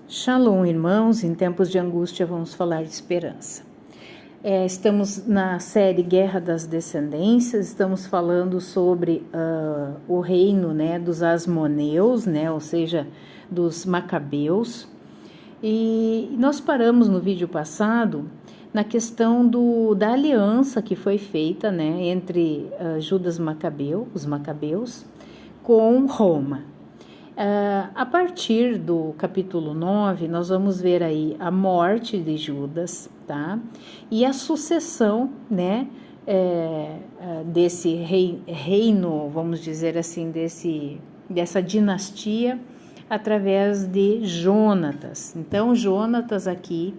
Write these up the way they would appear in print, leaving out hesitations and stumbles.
Shalom, irmãos. Em tempos de angústia vamos falar de esperança. Estamos na série Guerra das Descendências, estamos falando sobre o reino, né, dos Asmoneus, né, ou seja, dos Macabeus. E nós paramos no vídeo passado na questão da aliança que foi feita, né, entre Judas Macabeu, os Macabeus, com Roma. A partir do capítulo 9, nós vamos ver aí a morte de Judas, tá? E a sucessão, né, desse reino, vamos dizer assim, dessa dinastia, através de Jonatas. Então, Jonatas aqui,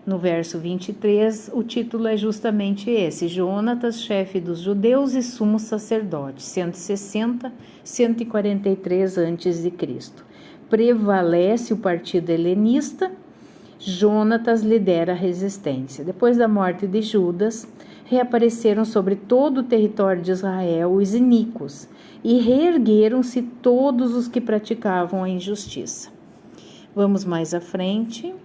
no verso 23, o título é justamente esse: Jonatas, chefe dos judeus e sumo sacerdote, 160, 143 a.C. Prevalece o partido helenista, Jonatas lidera a resistência. Depois da morte de Judas, reapareceram sobre todo o território de Israel os iníquos, e reergueram-se todos os que praticavam a injustiça. Vamos mais à frente.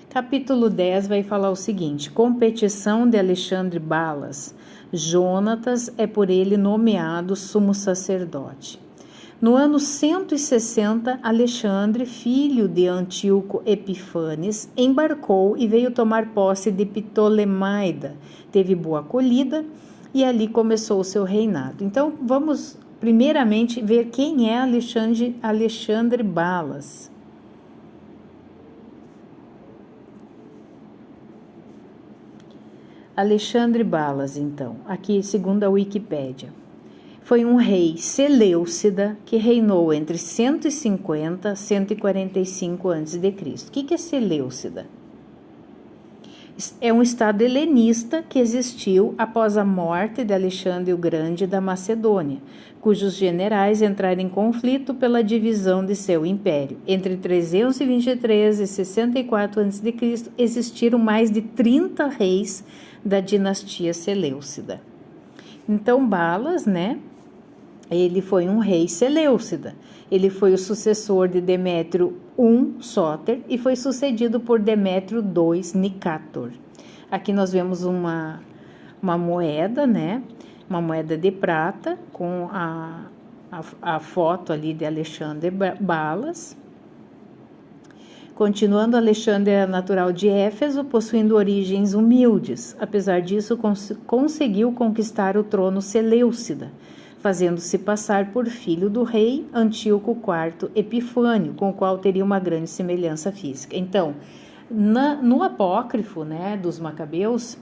Capítulo 10 vai falar o seguinte: competição de Alexandre Balas. Jonatas é por ele nomeado sumo sacerdote. No ano 160, Alexandre, filho de Antíoco Epifanes, embarcou e veio tomar posse de Ptolemaida. Teve boa acolhida e ali começou o seu reinado. Então, vamos primeiramente ver quem é Alexandre Balas. Alexandre Balas, então, aqui segundo a Wikipédia, foi um rei seleucida que reinou entre 150 e 145 a.C. O que é Seleucida? É um estado helenista que existiu após a morte de Alexandre o Grande da Macedônia, cujos generais entraram em conflito pela divisão de seu império. Entre 323 e 64 a.C. existiram mais de 30 reis da dinastia Seleucida. Então, Balas, né, ele foi um rei seleucida. Ele foi o sucessor de Demétrio I Sóter e foi sucedido por Demétrio II Nicátor. Aqui nós vemos uma moeda, né, uma moeda de prata com a foto ali de Alexandre Balas. Continuando, Alexandre era natural de Éfeso, possuindo origens humildes. Apesar disso, conseguiu conquistar o trono seleucida, fazendo-se passar por filho do rei Antíoco IV Epifânio, com o qual teria uma grande semelhança física. Então, no apócrifo, né, dos Macabeus,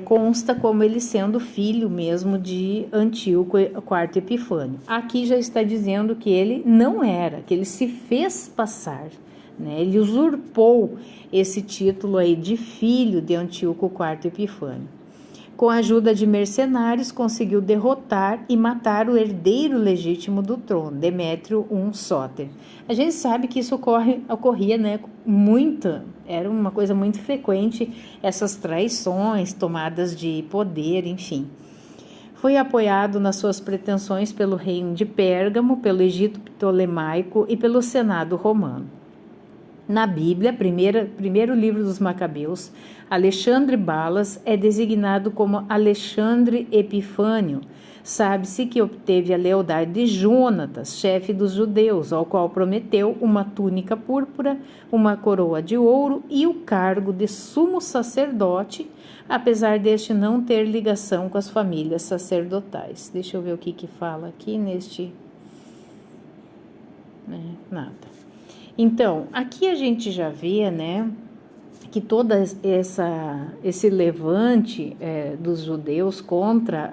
consta como ele sendo filho mesmo de Antíoco IV Epifânio. Aqui já está dizendo que ele não era, que ele se fez passar, né? Ele usurpou esse título aí de filho de Antíoco IV Epifânio. Com a ajuda de mercenários, conseguiu derrotar e matar o herdeiro legítimo do trono, Demétrio I Sóter. A gente sabe que isso ocorria, né, era uma coisa muito frequente, essas traições, tomadas de poder, enfim. Foi apoiado nas suas pretensões pelo reino de Pérgamo, pelo Egito Ptolemaico e pelo Senado romano. Na Bíblia, primeiro livro dos Macabeus, Alexandre Balas é designado como Alexandre Epifânio. Sabe-se que obteve a lealdade de Jonatas, chefe dos judeus, ao qual prometeu uma túnica púrpura, uma coroa de ouro e o cargo de sumo sacerdote, apesar deste não ter ligação com as famílias sacerdotais. Deixa eu ver o que fala aqui neste... nada. Então, aqui a gente já vê, né, que toda esse levante dos judeus contra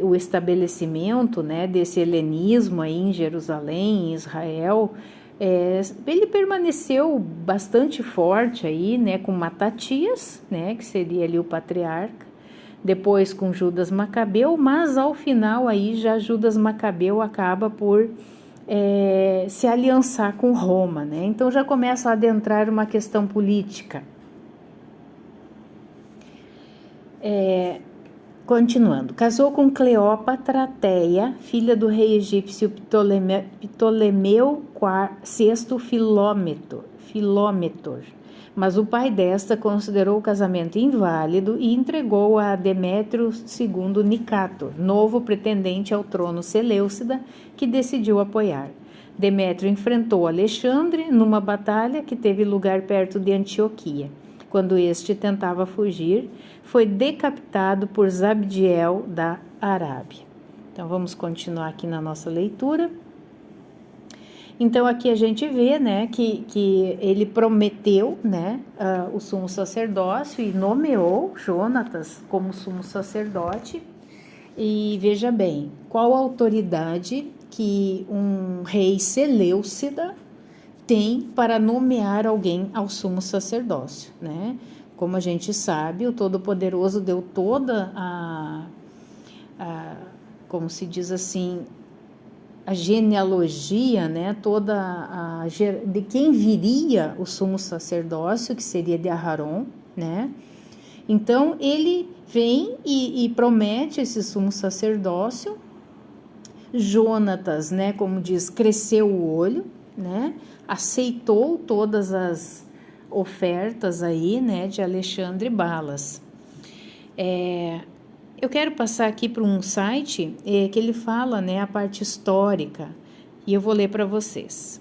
o estabelecimento, né, desse helenismo aí em Jerusalém, em Israel, ele permaneceu bastante forte aí, né, com Matatias, né, que seria ali o patriarca, depois com Judas Macabeu, mas ao final aí já Judas Macabeu acaba por se aliançar com Roma, né? Então já começa a adentrar uma questão política. Continuando, casou com Cleópatra Teia, filha do rei egípcio Ptolomeu VI Filômetor, mas o pai desta considerou o casamento inválido e entregou a Demétrio II Nicátor, novo pretendente ao trono seleucida, que decidiu apoiar. Demétrio enfrentou Alexandre numa batalha que teve lugar perto de Antioquia. Quando este tentava fugir, foi decapitado por Zabdiel da Arábia. Então, vamos continuar aqui na nossa leitura. Então, aqui a gente vê, né, que ele prometeu, né, o sumo sacerdócio e nomeou Jonatas como sumo sacerdote. E veja bem, qual a autoridade que um rei seleucida tem para nomear alguém ao sumo sacerdócio, né? Como a gente sabe, o Todo-Poderoso deu toda como se diz assim, a genealogia, né? De quem viria o sumo sacerdócio, que seria de Aharon, né? Então, ele vem e promete esse sumo sacerdócio. Jonatas, né? Como diz, cresceu o olho, né? Aceitou todas as ofertas aí, né, de Alexandre Balas. Eu quero passar aqui para um site que ele fala, né, a parte histórica, e eu vou ler para vocês.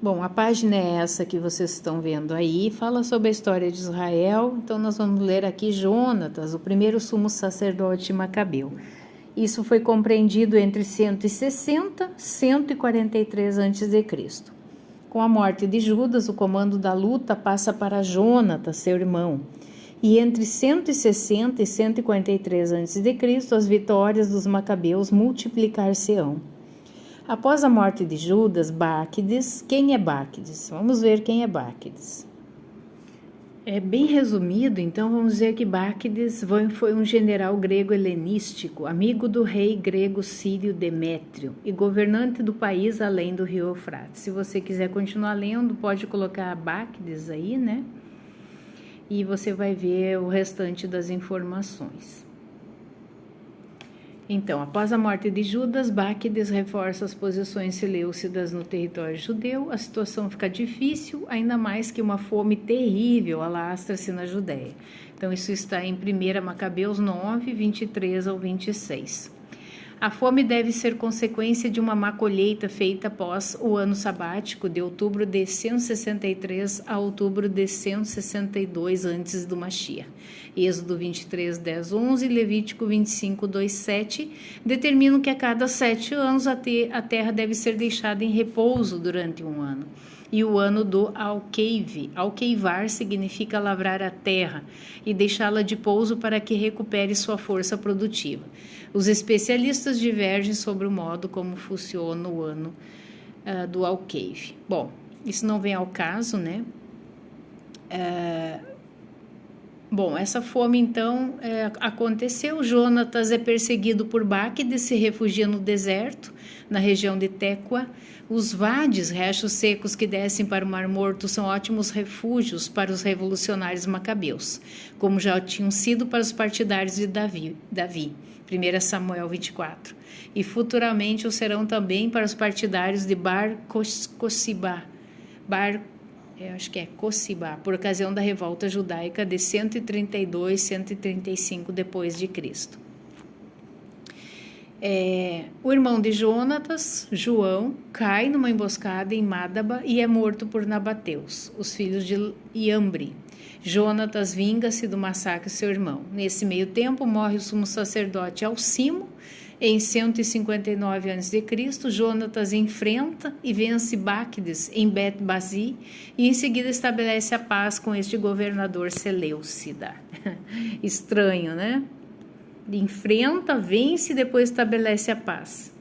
Bom, a página é essa que vocês estão vendo aí, fala sobre a história de Israel. Então nós vamos ler aqui Jonatas, o primeiro sumo sacerdote macabeu. Isso foi compreendido entre 160 e 143 a.C. Com a morte de Judas, o comando da luta passa para Jonatas, seu irmão. E entre 160 e 143 a.C., as vitórias dos macabeus multiplicar-se-ão. Após a morte de Judas, Báquides, quem é Báquides? Vamos ver quem é Báquides. É bem resumido, então vamos dizer que Báquides foi um general grego helenístico, amigo do rei grego sírio Demétrio e governante do país além do rio Eufrates. Se você quiser continuar lendo, pode colocar Báquides aí, né? E você vai ver o restante das informações. Então, após a morte de Judas, Báquides reforça as posições seleucidas no território judeu. A situação fica difícil, ainda mais que uma fome terrível alastra-se na Judéia. Então, isso está em 1 Macabeus 9, 23 ao 26. A fome deve ser consequência de uma má colheita feita após o ano sabático de outubro de 163 a outubro de 162 antes do Mashiach. Êxodo 23, 10, 11, Levítico 25, 2, 7 determinam que a cada 7 anos a terra deve ser deixada em repouso durante um ano. E o ano do alqueive. Alqueivar significa lavrar a terra e deixá-la de pouso para que recupere sua força produtiva. Os especialistas divergem sobre o modo como funciona o ano do alqueive. Bom, isso não vem ao caso, né? Bom, essa fome então aconteceu. Jonatas é perseguido por Báquides, se refugia no deserto, na região de Tecoa. Os vades, riachos secos que descem para o Mar Morto, são ótimos refúgios para os revolucionários macabeus, como já tinham sido para os partidários de Davi, 1 Samuel 24, e futuramente o serão também para os partidários de Bar-Cossibá, por ocasião da revolta judaica de 132, 135 depois de Cristo. O irmão de Jonatas, João, cai numa emboscada em Mádaba e é morto por nabateus, os filhos de Iambre. Jonatas vinga-se do massacre de seu irmão. Nesse meio tempo, morre o sumo sacerdote Alcimo. Em 159 a.C., Jonatas enfrenta e vence Báquides em Bet-Basi e em seguida estabelece a paz com este governador seleucida. Estranho, né? Enfrenta, vence e depois estabelece a paz.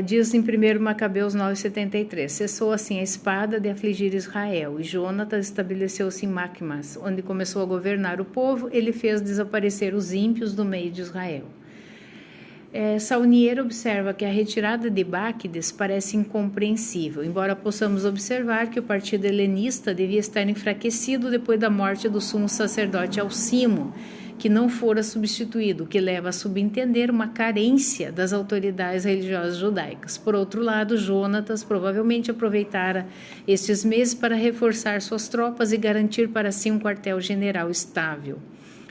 Diz em 1 Macabeus 9,73, cessou assim a espada de afligir Israel, e Jonatas estabeleceu-se em Macmas, onde começou a governar o povo. Ele fez desaparecer os ímpios do meio de Israel. Saunier observa que a retirada de Báquides parece incompreensível, embora possamos observar que o partido helenista devia estar enfraquecido depois da morte do sumo sacerdote Alcimo, que não fora substituído, o que leva a subentender uma carência das autoridades religiosas judaicas. Por outro lado, Jonatas provavelmente aproveitara estes meses para reforçar suas tropas e garantir para si um quartel-general estável.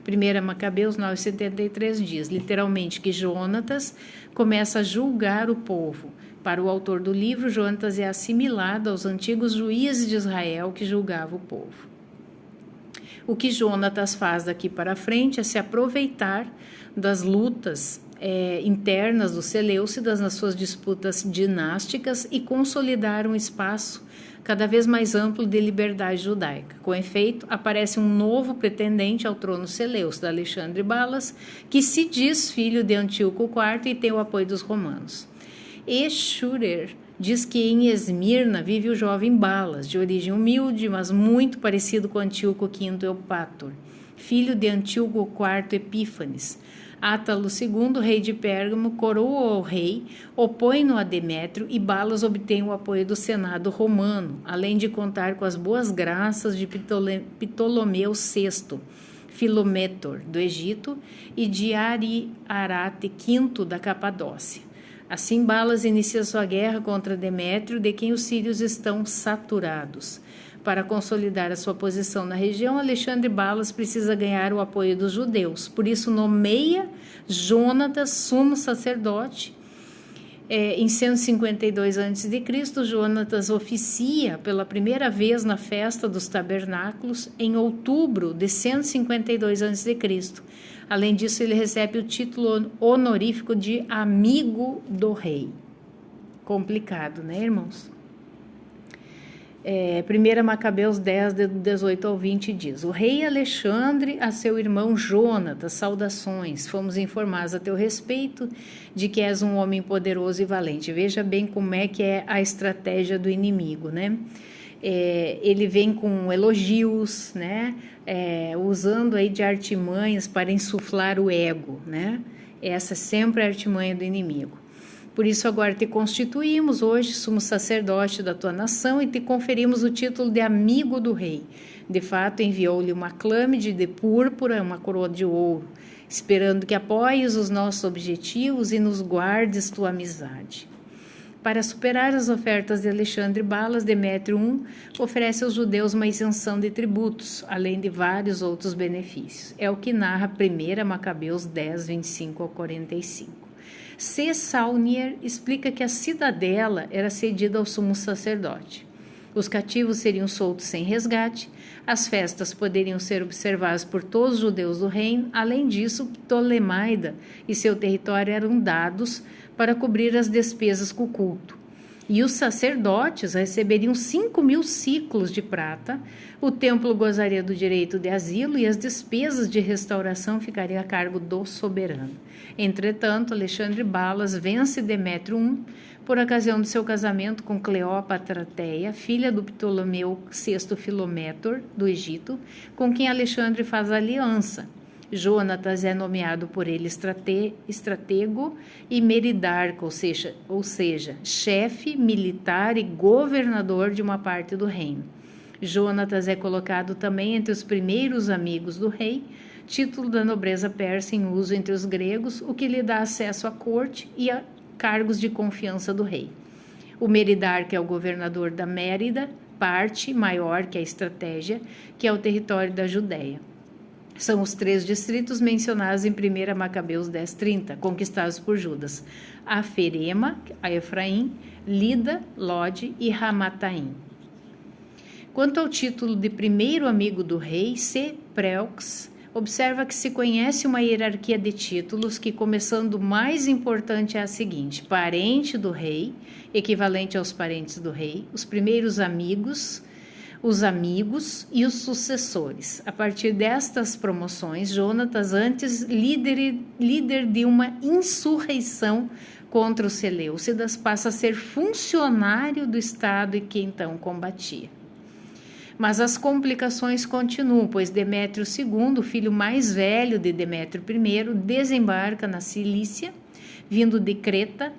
1 Macabeus 9,73 diz, literalmente, que Jonatas começa a julgar o povo. Para o autor do livro, Jonatas é assimilado aos antigos juízes de Israel que julgavam o povo. O que Jonatas faz daqui para frente é se aproveitar das lutas internas dos Seleucidas nas suas disputas dinásticas e consolidar um espaço cada vez mais amplo de liberdade judaica. Com efeito, aparece um novo pretendente ao trono seleucida, Alexandre Balas, que se diz filho de Antíoco IV e tem o apoio dos romanos. E Schurer diz que em Esmirna vive o jovem Balas, de origem humilde, mas muito parecido com Antíoco V Eupátor, filho de Antíoco IV Epífanes. Átalo II, rei de Pérgamo, coroa o rei, opõe-no a Demétrio e Balas obtém o apoio do Senado romano, além de contar com as boas graças de Ptolomeu VI, Filométor, do Egito, e de Ariarate V, da Capadócia. Assim, Balas inicia sua guerra contra Demétrio, de quem os sírios estão saturados. Para consolidar a sua posição na região, Alexandre Balas precisa ganhar o apoio dos judeus. Por isso, nomeia Jonatas sumo sacerdote. Em 152 a.C., Jonatas oficia pela primeira vez na festa dos tabernáculos em outubro de 152 a.C. Além disso, ele recebe o título honorífico de amigo do rei. Complicado, né, irmãos? 1 Macabeus 10, 18 ao 20 diz, o rei Alexandre a seu irmão Jonatas, saudações, fomos informados a teu respeito de que és um homem poderoso e valente. Veja bem como é que é a estratégia do inimigo, né? Ele vem com elogios, né? Usando aí de artimanhas para insuflar o ego, né? Essa é sempre a artimanha do inimigo. Por isso agora te constituímos hoje, sumo sacerdote da tua nação, e te conferimos o título de amigo do rei. De fato, enviou-lhe uma clâmide de púrpura, uma coroa de ouro, esperando que apoies os nossos objetivos e nos guardes tua amizade. Para superar as ofertas de Alexandre Balas, Demétrio I oferece aos judeus uma isenção de tributos, além de vários outros benefícios. É o que narra 1 Macabeus 10, 25 ao 45. C. Saunier explica que a cidadela era cedida ao sumo sacerdote. Os cativos seriam soltos sem resgate, as festas poderiam ser observadas por todos os judeus do reino, além disso, Ptolemaida e seu território eram dados para cobrir as despesas com o culto. E os sacerdotes receberiam 5.000 ciclos de prata, o templo gozaria do direito de asilo e as despesas de restauração ficariam a cargo do soberano. Entretanto, Alexandre Balas vence Demétrio I por ocasião do seu casamento com Cleópatra Teia, filha do Ptolomeu VI Filométor, do Egito, com quem Alexandre faz aliança. Jonatas é nomeado por ele estratego e meridarca, ou seja, chefe militar e governador de uma parte do reino. Jonatas é colocado também entre os primeiros amigos do rei, título da nobreza persa em uso entre os gregos, o que lhe dá acesso à corte e a cargos de confiança do rei. O meridarca é o governador da Mérida, parte maior que a estratégia, que é o território da Judéia. São os 3 distritos mencionados em 1 Macabeus 10:30, conquistados por Judas: Aferema, a Efraim, Lida, Lode e Ramataim. Quanto ao título de primeiro amigo do rei, C. Preux observa que se conhece uma hierarquia de títulos que, começando o mais importante, é a seguinte: parente do rei, equivalente aos parentes do rei, os primeiros amigos, os amigos e os sucessores. A partir destas promoções, Jonatas, antes líder de uma insurreição contra os Seleucidas, passa a ser funcionário do Estado e que então combatia. Mas as complicações continuam, pois Demétrio II, filho mais velho de Demétrio I, desembarca na Cilícia, vindo de Creta,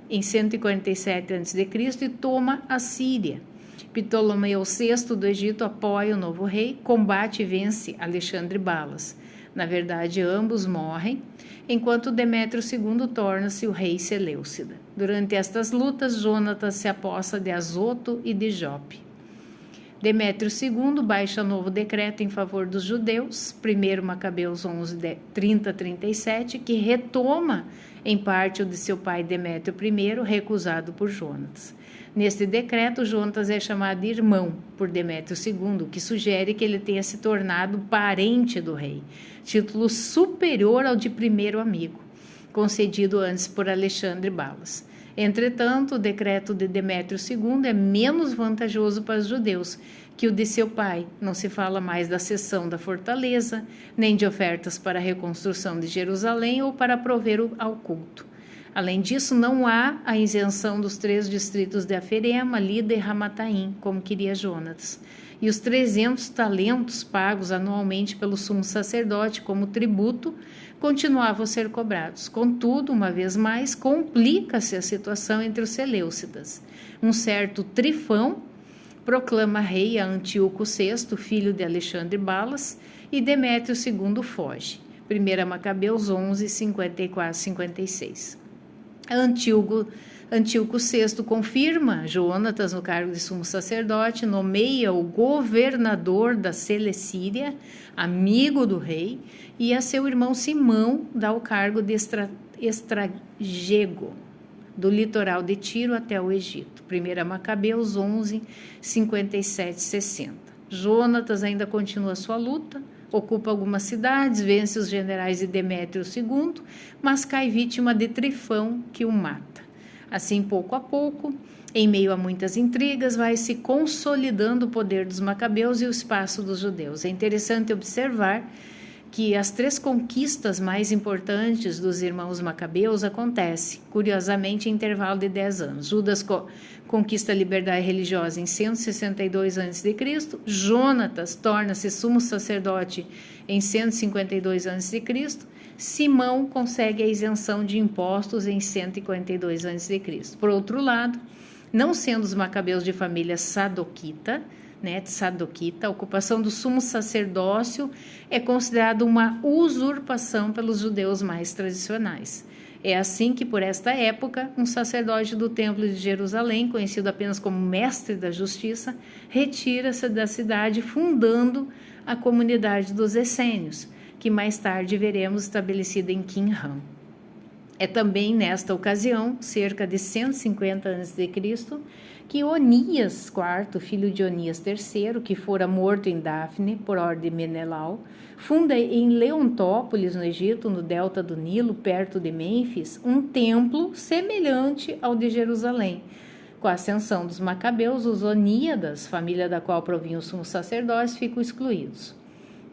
em 147 a.C., e toma a Síria. Ptolomeu VI do Egito apoia o novo rei, combate e vence Alexandre Balas. Na verdade, ambos morrem, enquanto Demétrio II torna-se o rei Seleucida. Durante estas lutas, Jonatas se apossa de Azoto e de Jope. Demétrio II baixa novo decreto em favor dos judeus, 1 Macabeus 11, 30-37, que retoma em parte o de seu pai Demétrio I, recusado por Jonatas. Neste decreto, Jonatas é chamado de irmão por Demétrio II, que sugere que ele tenha se tornado parente do rei, título superior ao de primeiro amigo, concedido antes por Alexandre Balas. Entretanto, o decreto de Demétrio II é menos vantajoso para os judeus que o de seu pai. Não se fala mais da cessão da fortaleza, nem de ofertas para a reconstrução de Jerusalém ou para prover ao culto. Além disso, não há a isenção dos 3 distritos de Aferema, Lida e Ramataim, como queria Jonatas, e os 300 talentos pagos anualmente pelo sumo sacerdote como tributo continuavam a ser cobrados. Contudo, uma vez mais, complica-se a situação entre os seleucidas. Um certo Trifão proclama rei a Antíoco VI, filho de Alexandre Balas, e Demétrio II foge. 1 Macabeus 11, 54-56. Antíoco VI confirma Jonatas no cargo de sumo sacerdote, nomeia o governador da Celecíria, amigo do rei, e a seu irmão Simão dá o cargo de estragego, do litoral de Tiro até o Egito. 1 Macabeus 11, 57-60. Jonatas ainda continua sua luta, ocupa algumas cidades, vence os generais de Demétrio II, mas cai vítima de Trifão, que o mata. Assim, pouco a pouco, em meio a muitas intrigas, vai se consolidando o poder dos macabeus e o espaço dos judeus. É interessante observar que as 3 conquistas mais importantes dos irmãos macabeus acontecem, curiosamente, em intervalo de 10 anos. Judas conquista a liberdade religiosa em 162 a.C., Jonatas torna-se sumo sacerdote em 152 a.C., Simão consegue a isenção de impostos em 142 a.C. Por outro lado, não sendo os macabeus de família sadoquita, a ocupação do sumo sacerdócio é considerada uma usurpação pelos judeus mais tradicionais. É assim que, por esta época, um sacerdote do Templo de Jerusalém, conhecido apenas como Mestre da Justiça, retira-se da cidade, fundando a comunidade dos essênios, que mais tarde veremos estabelecida em Qumran. É também nesta ocasião, cerca de 150 a.C., que Onias IV, filho de Onias III, que fora morto em Dafne por ordem de Menelau, funda em Leontópolis, no Egito, no delta do Nilo, perto de Mênfis, um templo semelhante ao de Jerusalém. Com a ascensão dos macabeus, os Oníadas, família da qual provinham os sumos sacerdotes, ficam excluídos.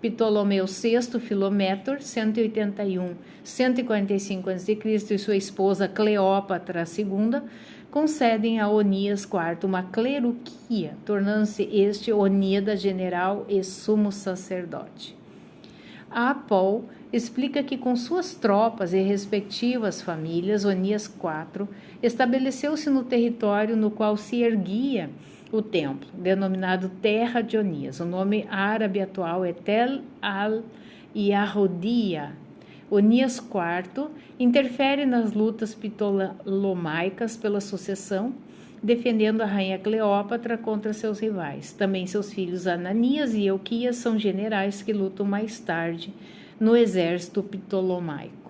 Ptolomeu VI Filométor, 181-145 a.C., e sua esposa Cleópatra II concedem a Onias IV uma cleruquia, tornando-se este Oníada general e sumo sacerdote. Apol explica que com suas tropas e respectivas famílias, Onias IV estabeleceu-se no território no qual se erguia o templo, denominado Terra de Onias. O nome árabe atual é Tel al-Yahudiya. Onias IV interfere nas lutas ptolomaicas pela sucessão, defendendo a rainha Cleópatra contra seus rivais. Também seus filhos Ananias e Euquias são generais que lutam mais tarde no exército ptolomaico.